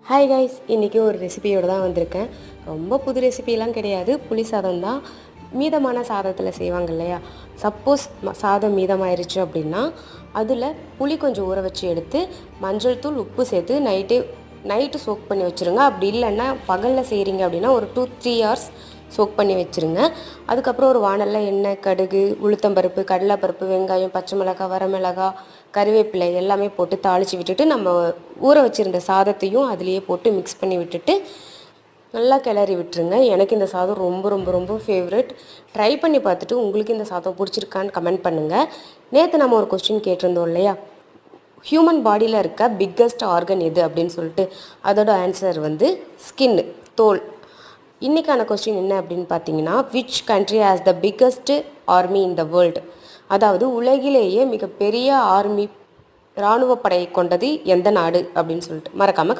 Hi guys, இன்றைக்கி ஒரு ரெசிபியோடு தான் வந்திருக்கேன். ரொம்ப புது ரெசிபிலாம் கிடையாது. புளி சாதம் தான். மீதமான சாதத்தில் செய்வாங்க இல்லையா? சப்போஸ் சாதம் மீதமாயிருச்சு அப்படின்னா அதில் புளி கொஞ்சம் ஊற வச்சு எடுத்து மஞ்சள் தூள் உப்பு சேர்த்து நைட்டு சோக் பண்ணி வச்சுருங்க. அப்படி இல்லைன்னா பகலில் செய்கிறீங்க அப்படின்னா ஒரு 2-3 ஹவர்ஸ் சோக் பண்ணி வச்சுருங்க. அதுக்கப்புறம் ஒரு வானலில் எண்ணெய், கடுகு, உளுத்தம்பருப்பு, கடலைப்பருப்பு, வெங்காயம், பச்சை மிளகாய், வரமிளகாய், கருவேப்பிலை எல்லாமே போட்டு தாளித்து விட்டுட்டு நம்ம ஊற வச்சுருந்த சாதத்தையும் அதிலேயே போட்டு மிக்ஸ் பண்ணி விட்டுட்டு நல்லா கிளறி விட்டுருங்க. எனக்கு இந்த சாதம் ரொம்ப ரொம்ப ரொம்ப ஃபேவரட். ட்ரை பண்ணி பார்த்துட்டு உங்களுக்கு இந்த சாதம் பிடிச்சிருக்கான்னு கமெண்ட் பண்ணுங்கள். நேற்று நம்ம ஒரு கொஸ்டின் கேட்டிருந்தோம் இல்லையா, ஹியூமன் பாடியில் இருக்க பிக்கஸ்ட் ஆர்கன் எது அப்படின்னு சொல்லிட்டு. அதோட ஆன்சர் ஸ்கின்னு, தோல். இன்றைக்கான கொஸ்டின் என்ன அப்படின்னு பார்த்தீங்கன்னா, which country has the biggest army in the world? அதாவது உலகிலேயே மிகப்பெரிய இராணுவ படையை கொண்டது எந்த நாடு அப்படின்னு சொல்லிட்டு மறக்காமல்